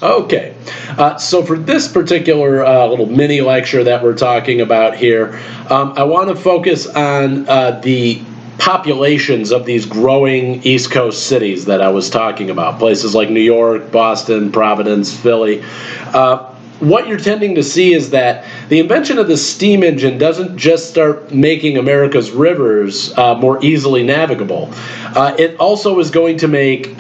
Okay, so for this particular little mini lecture that we're talking about here, I want to focus on the populations of these growing East Coast cities that I was talking about, places like New York, Boston, Providence, Philly. What you're tending to see is that the invention of the steam engine doesn't just start making America's rivers more easily navigable. It also is going to make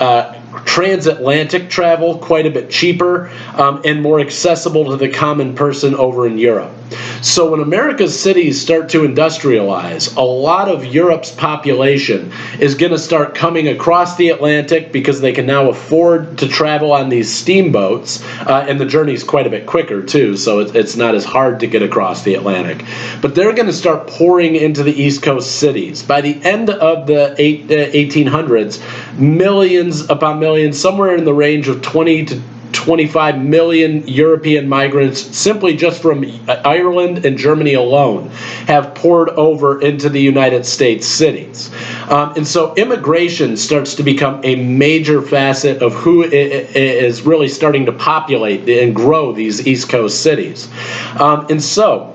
transatlantic travel quite a bit cheaper and more accessible to the common person over in Europe. So when America's cities start to industrialize, a lot of Europe's population is going to start coming across the Atlantic because they can now afford to travel on these steamboats, and the journey's quite a bit quicker too, so it's not as hard to get across the Atlantic. But they're going to start pouring into the East Coast cities. By the end of the 1800s, millions upon millions, somewhere in the range of 20 to 25 million European migrants, simply just from Ireland and Germany alone, have poured over into the United States cities. And so immigration starts to become a major facet of who is really starting to populate and grow these East Coast cities. And so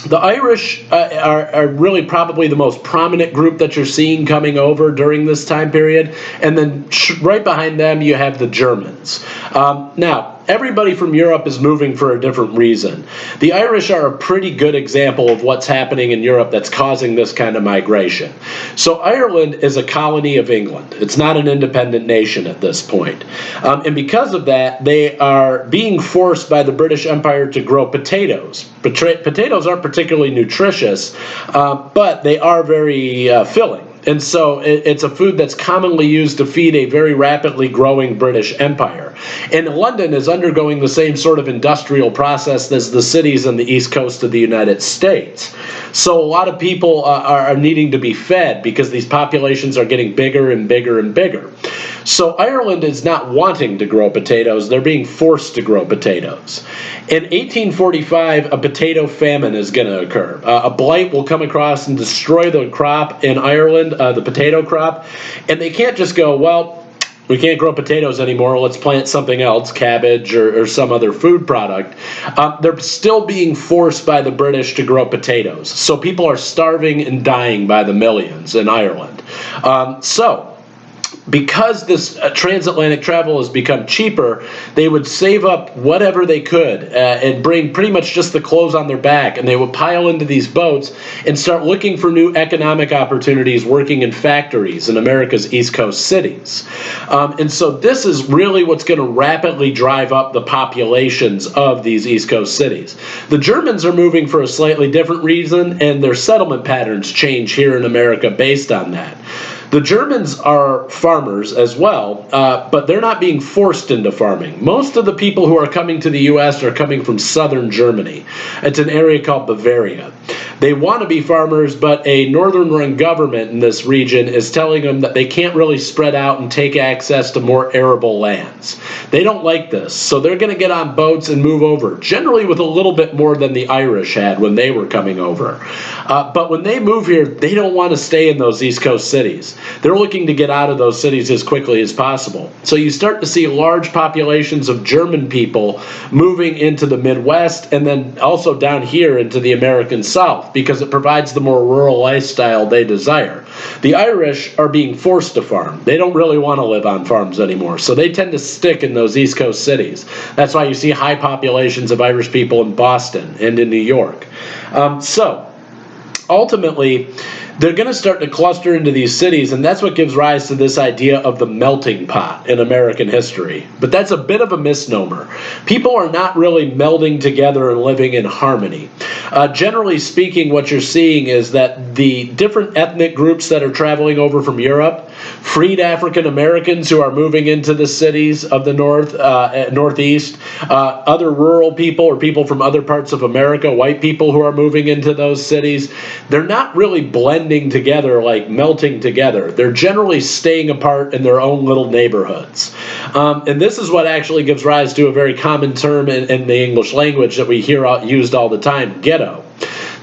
the Irish are really probably the most prominent group that you're seeing coming over during this time period. And then right behind them, you have the Germans. Now, everybody from Europe is moving for a different reason. The Irish are a pretty good example of what's happening in Europe that's causing this kind of migration. So Ireland is a colony of England. It's not an independent nation at this point. And because of that, they are being forced by the British Empire to grow potatoes. Potatoes aren't particularly nutritious, but they are very filling. And so it's a food that's commonly used to feed a very rapidly growing British Empire. And London is undergoing the same sort of industrial process as the cities on the East Coast of the United States. So a lot of people are needing to be fed because these populations are getting bigger and bigger and bigger. So Ireland is not wanting to grow potatoes, they're being forced to grow potatoes. In 1845, a potato famine is going to occur. A blight will come across and destroy the crop in Ireland, the potato crop, and they can't just go, well, we can't grow potatoes anymore, let's plant something else, cabbage or some other food product. They're still being forced by the British to grow potatoes. So people are starving and dying by the millions in Ireland. Because this transatlantic travel has become cheaper, they would save up whatever they could and bring pretty much just the clothes on their back, and they would pile into these boats and start looking for new economic opportunities working in factories in America's East Coast cities. And so this is really what's going to rapidly drive up the populations of these East Coast cities. The Germans are moving for a slightly different reason, and their settlement patterns change here in America based on that. The Germans are farmers as well, but they're not being forced into farming. Most of the people who are coming to the U.S. are coming from southern Germany. It's an area called Bavaria. They want to be farmers, but a northern-run government in this region is telling them that they can't really spread out and take access to more arable lands. They don't like this, so they're going to get on boats and move over, generally with a little bit more than the Irish had when they were coming over. But when they move here, they don't want to stay in those East Coast cities. They're looking to get out of those cities as quickly as possible. So you start to see large populations of German people moving into the Midwest and then also down here into the American South because it provides the more rural lifestyle they desire. The Irish are being forced to farm. They don't really want to live on farms anymore, so they tend to stick in those East Coast cities. That's why you see high populations of Irish people in Boston and in New York. So ultimately, they're going to start to cluster into these cities, and that's what gives rise to this idea of the melting pot in American history. But that's a bit of a misnomer. People are not really melding together and living in harmony. Generally speaking, what you're seeing is that the different ethnic groups that are traveling over from Europe, freed African Americans who are moving into the cities of the Northeast, other rural people or people from other parts of America, white people who are moving into those cities, they're not really blending together, like melting together. They're generally staying apart in their own little neighborhoods. And this is what actually gives rise to a very common term in the English language that we hear used all the time, ghetto.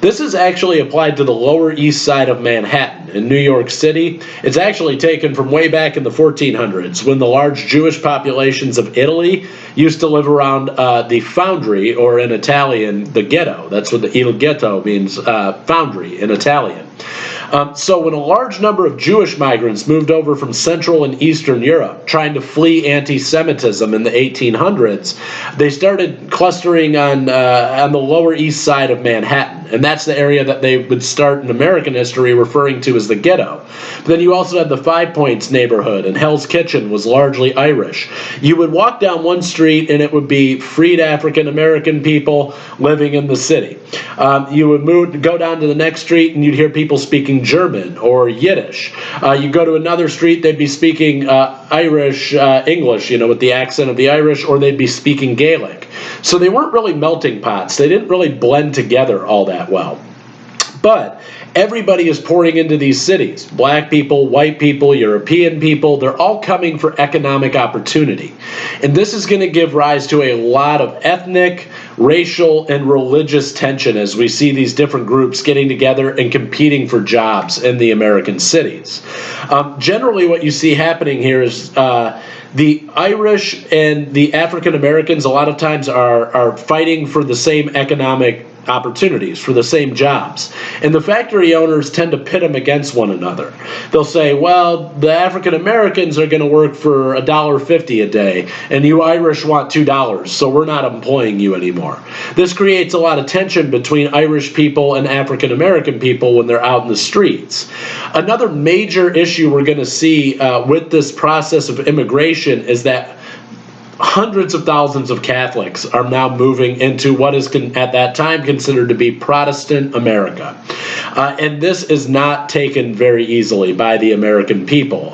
This is actually applied to the Lower East Side of Manhattan in New York City. It's actually taken from way back in the 1400s when the large Jewish populations of Italy used to live around the foundry, or in Italian, the ghetto. That's what the il ghetto means, foundry in Italian. So when a large number of Jewish migrants moved over from Central and Eastern Europe, trying to flee anti-Semitism in the 1800s, they started clustering on the Lower East Side of Manhattan. And that's the area that they would start in American history referring to as the ghetto. But then you also had the Five Points neighborhood, and Hell's Kitchen was largely Irish. You would walk down one street and it would be freed African American people living in the city. You would go down to the next street and you'd hear people speaking German or Yiddish. You go to another street, they'd be speaking Irish English, with the accent of the Irish, or they'd be speaking Gaelic. So they weren't really melting pots. They didn't really blend together all that well. But everybody is pouring into these cities. Black people, white people, European people, they're all coming for economic opportunity. And this is going to give rise to a lot of ethnic, racial, and religious tension as we see these different groups getting together and competing for jobs in the American cities. Generally, what you see happening here is the Irish and the African Americans a lot of times are fighting for the same economic opportunities, for the same jobs. And the factory owners tend to pit them against one another. They'll say, well, the African Americans are going to work for $1.50 a day, and you Irish want $2, so we're not employing you anymore. This creates a lot of tension between Irish people and African American people when they're out in the streets. Another major issue we're going to see with this process of immigration is that hundreds of thousands of Catholics are now moving into what is at that time considered to be Protestant America. And this is not taken very easily by the American people.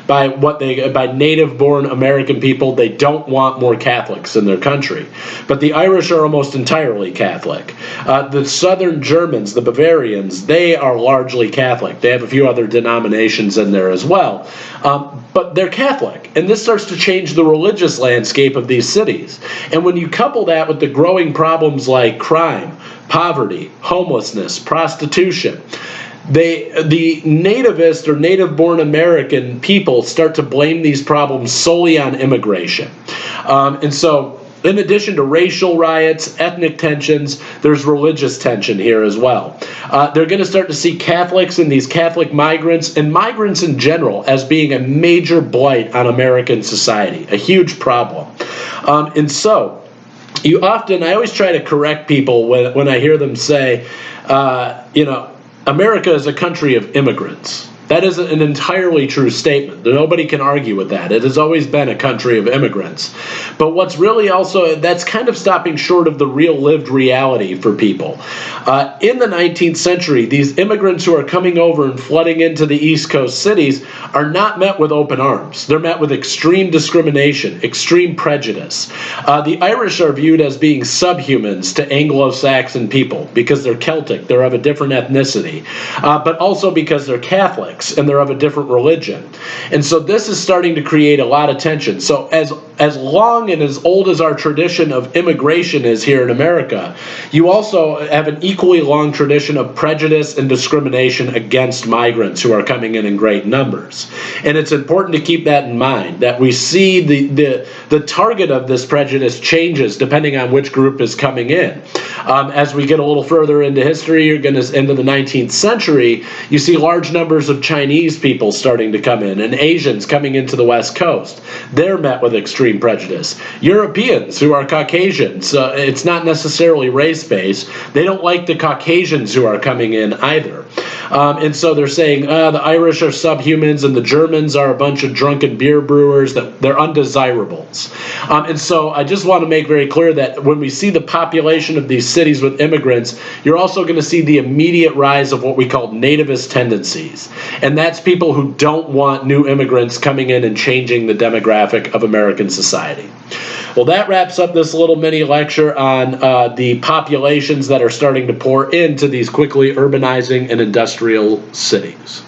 By native-born American people, they don't want more Catholics in their country. But the Irish are almost entirely Catholic. The Southern Germans, the Bavarians, they are largely Catholic. They have a few other denominations in there as well. But they're Catholic, and this starts to change the religious landscape of these cities. And when you couple that with the growing problems like crime, poverty, homelessness, prostitution, the nativist or native-born American people start to blame these problems solely on immigration. And so in addition to racial riots, ethnic tensions, there's religious tension here as well. They're going to start to see Catholics and these Catholic migrants, and migrants in general, as being a major blight on American society, a huge problem. And so, I always try to correct people when I hear them say, America is a country of immigrants. That is an entirely true statement. Nobody can argue with that. It has always been a country of immigrants. But what's really also, that's kind of stopping short of the real lived reality for people. In the 19th century, these immigrants who are coming over and flooding into the East Coast cities are not met with open arms. They're met with extreme discrimination, extreme prejudice. The Irish are viewed as being subhumans to Anglo-Saxon people because they're Celtic, they're of a different ethnicity, but also because they're Catholic and they're of a different religion. And so this is starting to create a lot of tension. So as long and as old as our tradition of immigration is here in America, you also have an equally long tradition of prejudice and discrimination against migrants who are coming in great numbers. And it's important to keep that in mind, that we see the target of this prejudice changes depending on which group is coming in. As we get a little further into history, you're going to into the 19th century, you see large numbers of Chinese people starting to come in and Asians coming into the West Coast. They're met with extreme prejudice. Europeans who are Caucasians, it's not necessarily race-based. They don't like the Caucasians who are coming in either. And so they're saying the Irish are subhumans and the Germans are a bunch of drunken beer brewers, that they're undesirables. And so I just want to make very clear that when we see the population of these cities with immigrants, you're also going to see the immediate rise of what we call nativist tendencies. And that's people who don't want new immigrants coming in and changing the demographic of American society. Well, that wraps up this little mini lecture on the populations that are starting to pour into these quickly urbanizing and industrial cities.